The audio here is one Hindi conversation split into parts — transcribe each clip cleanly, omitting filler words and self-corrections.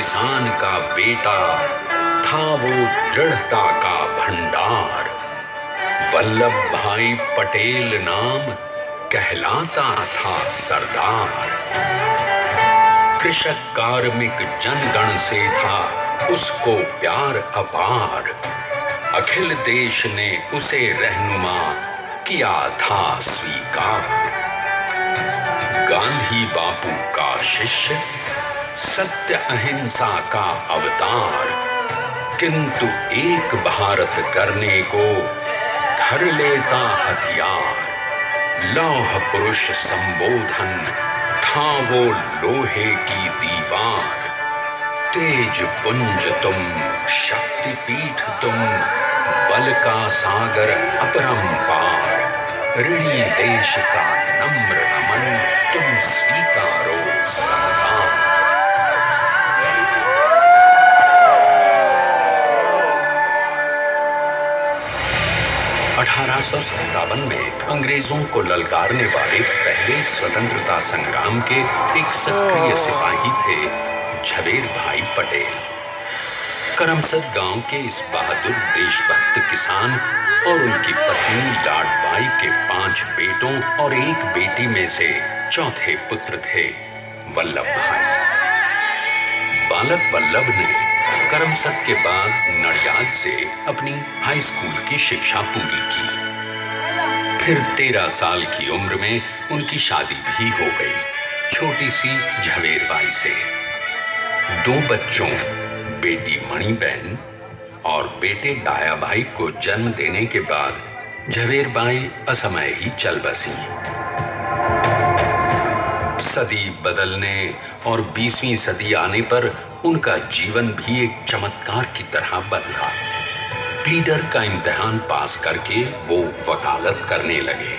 किसान का बेटा, था वो दृढ़ता का भंडार। वल्लभ भाई पटेल नाम कहलाता था सरदार। कृषक कार्मिक जनगण से था उसको प्यार अपार। अखिल देश ने उसे रहनुमा किया था स्वीकार। गांधी बापू का शिष्य, सत्य अहिंसा का अवतार, किंतु एक भारत करने को धर लेता हथियार। लौह पुरुष संबोधन था वो लोहे की दीवार। तेज पुंज तुम, शक्ति पीठ तुम, बल का सागर अपरंपार। ऋणी देश का नम्र नमन तुम स्वीकारो सरदार। 1857 में अंग्रेजों को ललकारने वाले पहले स्वतंत्रता संग्राम के एक सक्रिय सिपाही थे झवेर भाई पटेल। करमसद गांव के इस बहादुर देशभक्त किसान और उनकी पत्नी लाडबाई के 5 बेटों और एक बेटी में से चौथे पुत्र थे वल्लभ भाई। बालक वल्लभ ने करमसद के बाद नडियाद से अपनी हाई स्कूल की शिक्षा पूरी की। फिर 13 साल की उम्र में उनकी शादी भी हो गई छोटी सी झवेरबाई से। 2 बच्चों, बेटी मणिबेन और बेटे डाया भाई को जन्म देने के बाद झवेरबाई असमय ही चल बसी। सदी बदलने और 20वीं सदी आने पर उनका जीवन भी एक चमत्कार की तरह बदला। प्लीडर का इम्तिहान पास करके वो वकालत करने लगे।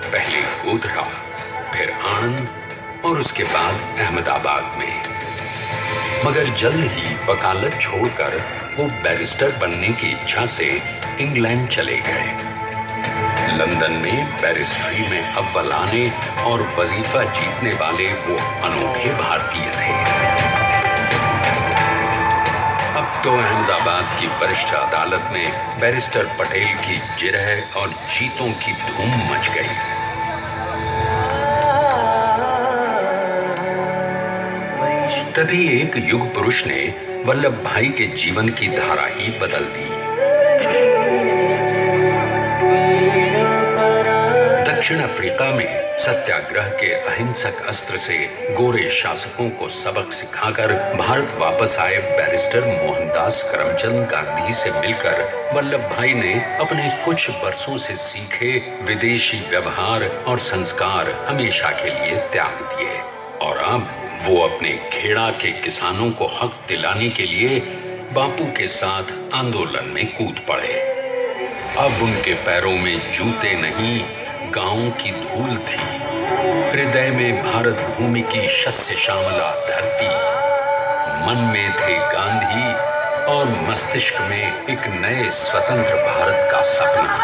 पहले गोधरा, फिर आणंद और उसके बाद अहमदाबाद में। मगर जल्द ही वकालत छोड़कर वो बैरिस्टर बनने की इच्छा से इंग्लैंड चले गए। लंदन में बैरिस्ट्री में अव्वल आने और वजीफा जीतने वाले वो अनोखे भारतीय थे। अब तो अहमदाबाद की वरिष्ठ अदालत में बैरिस्टर पटेल की जिरह और जीतों की धूम मच गई। तभी एक युग पुरुष ने वल्लभ भाई के जीवन की धारा ही बदल दी। दक्षिण अफ्रीका में सत्याग्रह के अहिंसक अस्त्र से गोरे शासकों को सबक सिखाकर भारत वापस आए बैरिस्टर मोहनदास करमचंद गांधी से मिलकर वल्लभ भाई ने अपने कुछ बरसों से सीखे विदेशी व्यवहार और संस्कार हमेशा के लिए त्याग दिए और अब वो अपने खेड़ा के किसानों को हक दिलाने के लिए बापू के साथ आंदोलन में कूद पड़े। अब उनके पैरों में जूते नहीं, गांवों की धूल थी। हृदय में भारत भूमि की शस्य श्यामला धरती। मन में थे गांधी और मस्तिष्क में एक नए स्वतंत्र भारत का सपना।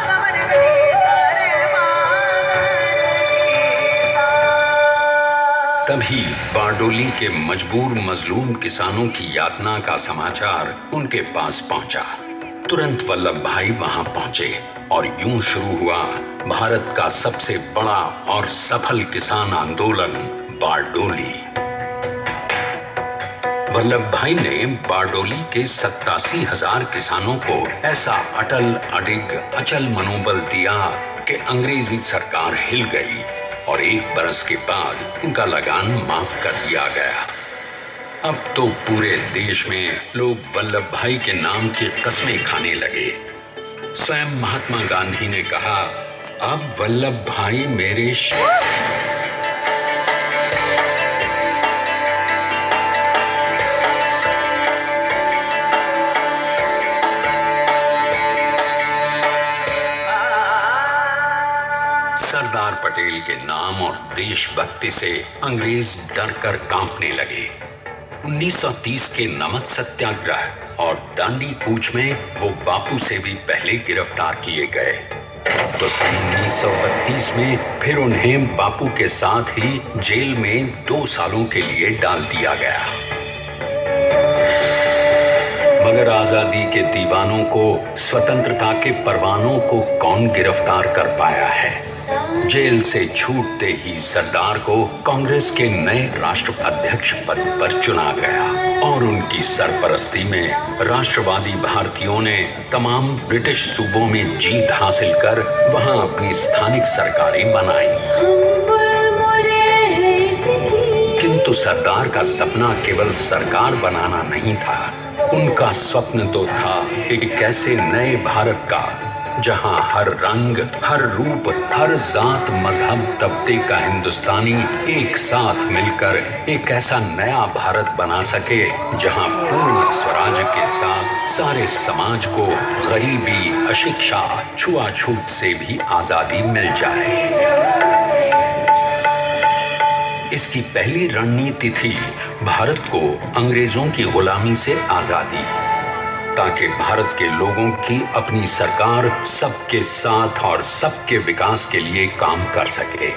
तभी बारडोली के मजबूर मजलूम किसानों की यातना का समाचार उनके पास पहुंचा। तुरंत वल्लभ भाई वहां पहुंचे और यूं शुरू हुआ भारत का सबसे बड़ा और सफल किसान आंदोलन बारडोली। वल्लभ भाई ने बारडोली के 87,000 किसानों को ऐसा अटल अडिग अचल मनोबल दिया कि अंग्रेजी सरकार हिल गई और 1 बरस के बाद उनका लगान माफ कर दिया गया। अब तो पूरे देश में लोग वल्लभ भाई के नाम की कस्में खाने लगे। स्वयं महात्मा गांधी ने कहा, अब वल्लभ भाई मेरे सरदार पटेल के नाम और देशभक्ति से अंग्रेज डर कर कांपने लगे। 1930 के नमक सत्याग्रह और दांडी कूच में वो बापू से भी पहले गिरफ्तार किए गए। तो सन 1932 में फिर उन्हें बापू के साथ ही जेल में 2 सालों के लिए डाल दिया गया। मगर आजादी के दीवानों को, स्वतंत्रता के परवानों को कौन गिरफ्तार कर पाया है? जेल से छूटते ही सरदार को कांग्रेस के नए राष्ट्राध्यक्ष पद पर चुना गया और उनकी सरपरस्ती में राष्ट्रवादी भारतीयों ने तमाम ब्रिटिश सूबों में जीत हासिल कर वहां अपनी स्थानिक सरकारें बनाई। किंतु सरदार का सपना केवल सरकार बनाना नहीं था। उनका स्वप्न तो था एक ऐसे नए भारत का जहां हर रंग, हर रूप, हर जात, मजहब, तबके का हिंदुस्तानी एक साथ मिलकर एक ऐसा नया भारत बना सके जहां पूर्ण स्वराज के साथ सारे समाज को गरीबी, अशिक्षा, छुआछूत से भी आजादी मिल जाए। इसकी पहली रणनीति थी भारत को अंग्रेजों की गुलामी से आजादी, ताकि भारत के लोगों की अपनी सरकार सबके साथ और सबके विकास के लिए काम कर सके।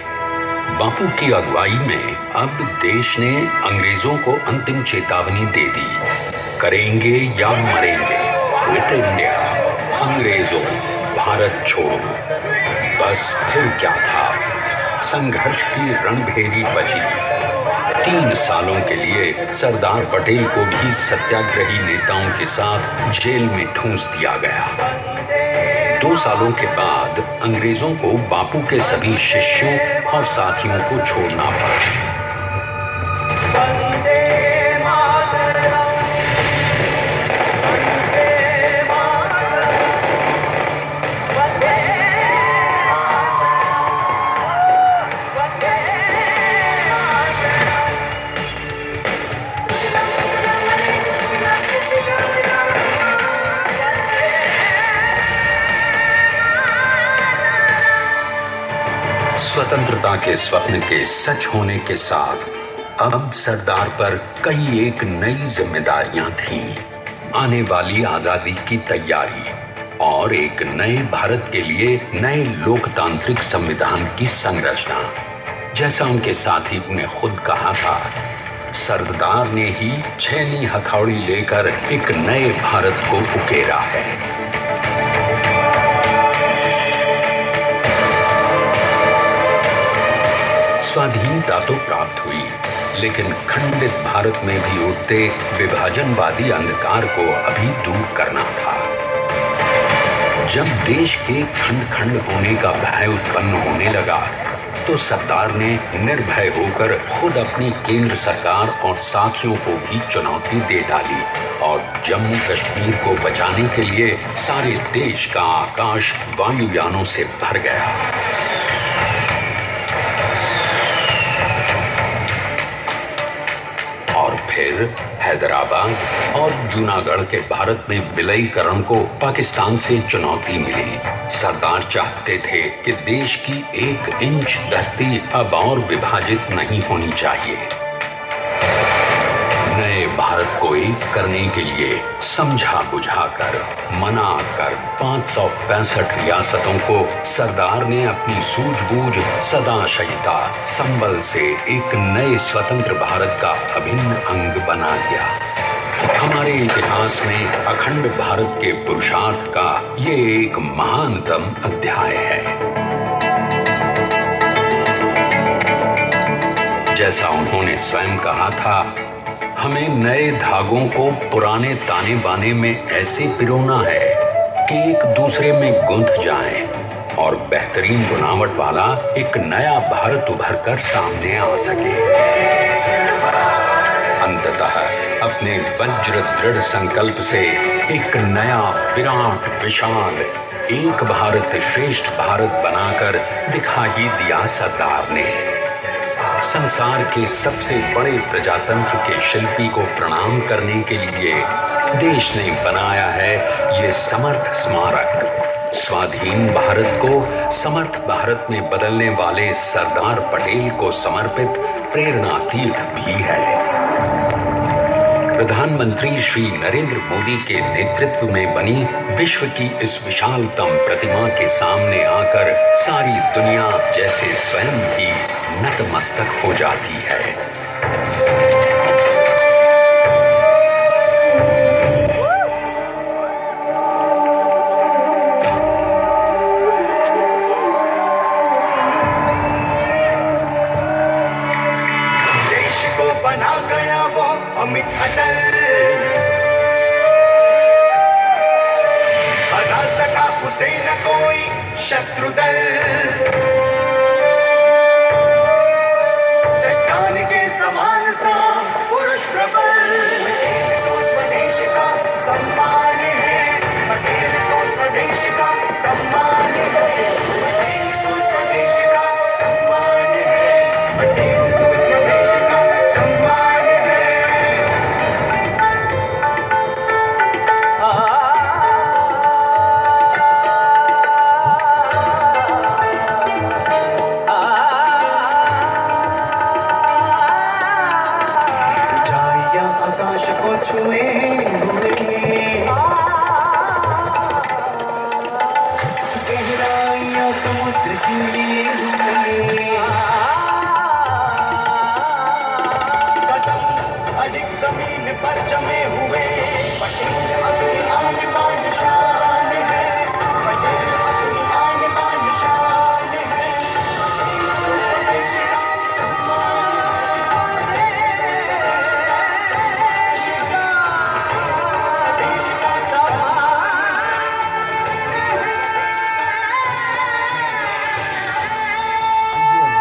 बापू की अगुवाई में अब देश ने अंग्रेजों को अंतिम चेतावनी दे दी, करेंगे या मरेंगे, क्विट इंडिया, अंग्रेजों भारत छोड़ो। बस फिर क्या था, संघर्ष की रणभेरी बची। 3 सालों के लिए सरदार पटेल को भी सत्याग्रही नेताओं के साथ जेल में ठूंस दिया गया। 2 सालों के बाद अंग्रेजों को बापू के सभी शिष्यों और साथियों को छोड़ना पड़ा। स्वतंत्रता के स्वप्न के सच होने के साथ अब सरदार पर कई एक नई जिम्मेदारियां थीं। आने वाली आजादी की तैयारी और एक नए भारत के लिए नए लोकतांत्रिक संविधान की संरचना। जैसा उनके साथी ने खुद कहा था, सरदार ने ही छेनी हथौड़ी लेकर एक नए भारत को उकेरा है। स्वाधीनता तो प्राप्त हुई, लेकिन खंडित भारत में भी उठते विभाजनवादी अंधकार को अभी दूर करना था। जब देश के खंड खंड होने का भय उत्पन्न होने लगा, तो सरदार ने निर्भय होकर खुद अपनी केंद्र सरकार और साथियों को भी चुनौती दे डाली और जम्मू कश्मीर को बचाने के लिए सारे देश का आकाश वायुयानों से भर गया। फिर हैदराबाद और जूनागढ़ के भारत में विलयीकरण को पाकिस्तान से चुनौती मिली। सरदार चाहते थे कि देश की 1 इंच धरती अब और विभाजित नहीं होनी चाहिए। नए भारत को एक करने के लिए समझा बुझाकर, मना कर 565 रियासतों को सरदार ने अपनी सूझबूझ, सदाशयिता, संबल से एक नए स्वतंत्र भारत का अभिन्न अंग बना दिया। हमारे इतिहास में अखंड भारत के पुरुषार्थ का ये एक महानतम अध्याय है। जैसा उन्होंने स्वयं कहा था, हमें नए धागों को पुराने ताने बाने में ऐसे पिरोना है कि एक दूसरे में गुंथ जाएं और बेहतरीन बनावट वाला एक नया भारत उभर कर सामने आ सके। अंततः अपने वज्र दृढ़ संकल्प से एक नया विराट विशाल एक भारत श्रेष्ठ भारत बनाकर दिखा ही दिया सरदार ने। संसार के सबसे बड़े प्रजातंत्र के शिल्पी को प्रणाम करने के लिए देश ने बनाया है ये समर्थ स्मारक। स्वाधीन भारत को समर्थ भारत में बदलने वाले सरदार पटेल को समर्पित प्रेरणा तीर्थ भी है। प्रधानमंत्री श्री नरेंद्र मोदी के नेतृत्व में बनी विश्व की इस विशालतम प्रतिमा के सामने आकर सारी दुनिया जैसे स्वयं ही नतमस्तक हो जाती है। अटल, हरा सका उसे न कोई शत्रु दल। चट्टान के समान सा पुरुष प्रबल, पटेल तो स्वदेश का सम्मान है, पटेल तो स्वदेश का सम्मान है, पटेल तो स्वदेश का सम्मान है, पटेल तो स्वदेश का सम्मान है। ऊंचाइयां आकाश को छुए हुए, गहराइयां समुद्र की लिए हुए, कदम अडिग जमीन पर जमे हुए, पटेल अपनी आन बान शान है, पटेल अपनी आन बान शान है, पटेल तो स्वदेश का सम्मान है, पटेल तो स्वदेश का सम्मान है, पटेल तो स्वदेश का सम्मान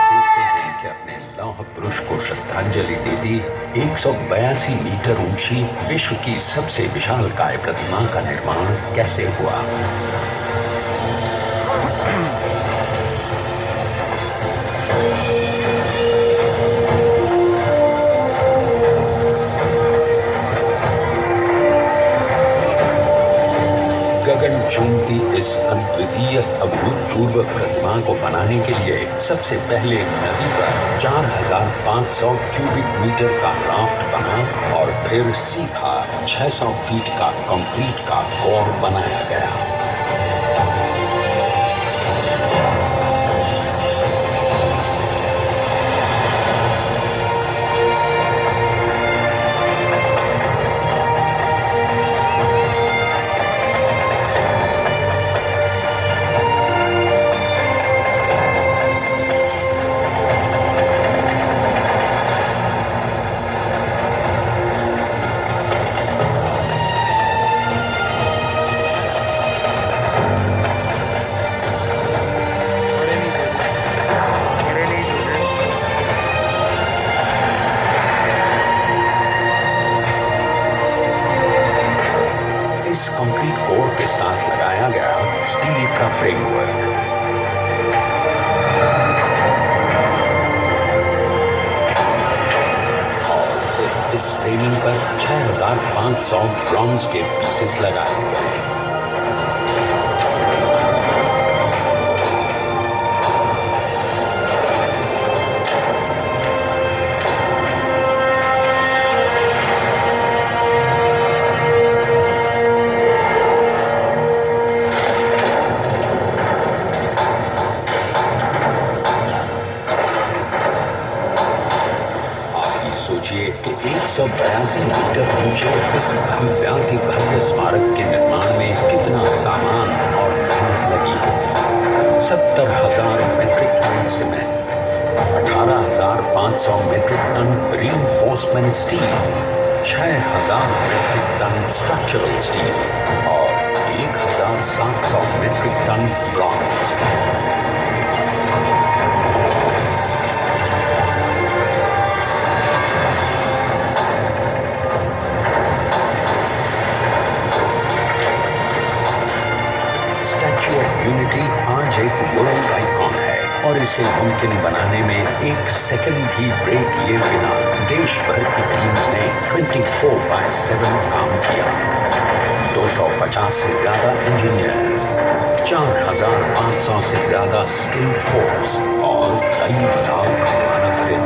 देखते हैं कि अपने लौह पुरुष को श्रद्धांजलि देती 182 मीटर ऊंची विश्व की सबसे विशालकाय प्रतिमा का निर्माण कैसे हुआ। गगन चूमती इस अद्वितीय अभूतपूर्व प्रतिमा को बनाने के लिए सबसे पहले नदी पर 4,500 क्यूबिक मीटर का राफ्ट बना और फिर सीधा 600 फीट का कंक्रीट का कोर बनाया गया। इस कंक्रीट कोर के साथ लगाया गया स्टील का फ्रेमवर्क। और इस फ्रेमिंग पर 6,500 ब्रॉन्ज के पीसेस लगाए गए। सोचिए कि 182 मीटर ऊंचे इस भव्याति भव्य स्मारक के निर्माण में कितना सामान और मेहनत लगी होगी। 70,000 metric ton cement, 18,500 metric ton reinforcement steel, 6,000 metric ton structural steel और 1,700 metric ton bronze. Statue of Unity आज एक वर्ल्ड आइकॉन है और इसे मुमकिन बनाने में एक सेकंड भी ब्रेक लिए बिना देश भर की टीम्स ने 24/7 काम किया। 250 से ज्यादा इंजीनियर्स, 4,500 से ज्यादा स्किल्ड फोर्स और कई लाख मानव दिन।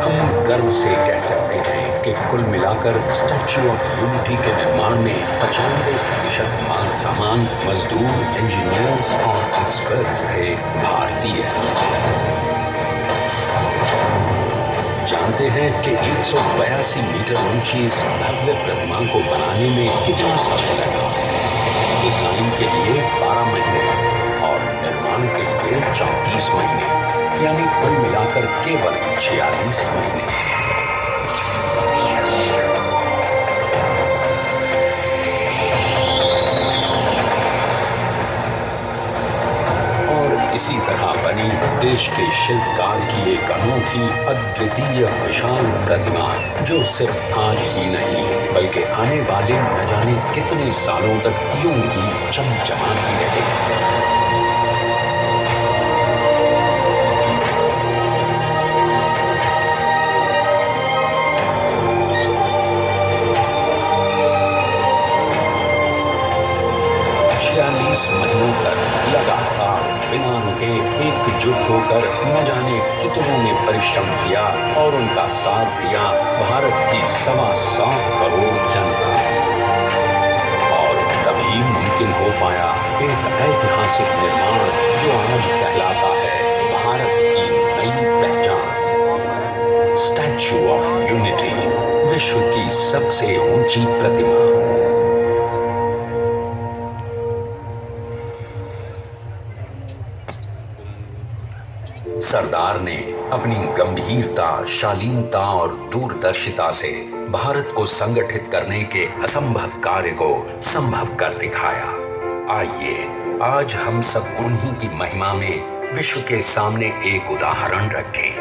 हम गर्व से कह सकते हैं कि कुल मिलाकर स्टैच्यू ऑफ यूनिटी के निर्माण में 95% माल सामान, मजदूर, इंजीनियर्स और एक्सपर्ट्स थे भारतीय। जानते हैं कि 182 मीटर ऊंची इस भव्य प्रतिमा को बनाने में कितना समय लगा। डिजाइन के लिए 12 महीने और निर्माण के लिए 34 महीने, यानी कुल मिलाकर केवल 46 महीने। देश के शिल्पकार की एक अनोखी, अद्वितीय, विशाल प्रतिमा जो सिर्फ आज ही नहीं बल्कि आने वाले न जाने कितने सालों तक यूं ही चमचमाती रहेगी। महीनों तक लगातार बिना रुके एकजुट होकर न जाने कितनों ने परिश्रम किया और उनका साथ दिया भारत की 7.25 करोड़ जनता। और तभी मुमकिन हो पाया एक ऐतिहासिक निर्माण जो आज कहलाता है भारत की नई पहचान। स्टैच्यू ऑफ यूनिटी, विश्व की सबसे ऊंची प्रतिमा। सरदार ने अपनी गंभीरता, शालीनता और दूरदर्शिता से भारत को संगठित करने के असंभव कार्य को संभव कर दिखाया। आइए आज हम सब उन्हीं की महिमा में विश्व के सामने एक उदाहरण रखें,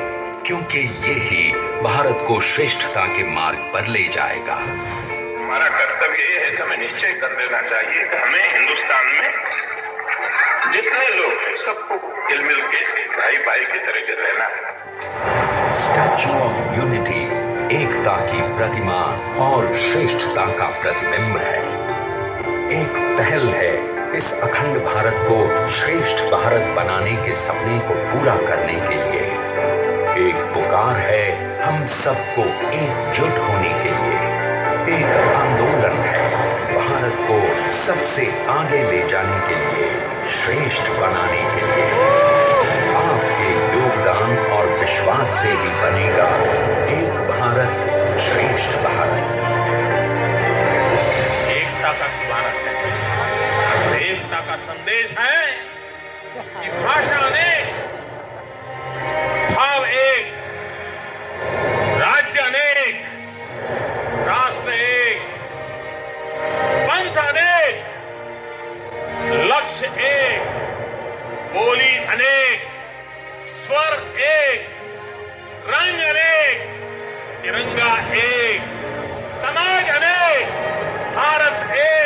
क्योंकि ये ही भारत को श्रेष्ठता के मार्ग पर ले जाएगा। हमारा कर्तव्य ये है कि हमें निश्चय कर लेना चाहिए कि हमें हिंदुस्तान में जितने लोग हैं सबको मिल के भाई भाई की तरह के रहना है। स्टैच्यू ऑफ यूनिटी एकता की प्रतिमा और श्रेष्ठता का प्रतिबिंब है। एक पहल है इस अखंड भारत को श्रेष्ठ भारत बनाने के सपने को पूरा करने के लिए। एक पुकार है हम सबको एकजुट होने के लिए। एक आंदोलन है भारत को सबसे आगे ले जाने के लिए, श्रेष्ठ बनाने के लिए। आपके योगदान और विश्वास से ही बनेगा एक भारत श्रेष्ठ भारत। एकता का स्मारक है, एकता का संदेश है कि भाषा अनेक, भाव एक, राज्य अनेक, राष्ट्र एक, पंथ अनेक, लक्ष्य एक, बोली अनेक, स्वर एक, रंग अनेक, तिरंगा एक, समाज अनेक, भारत एक।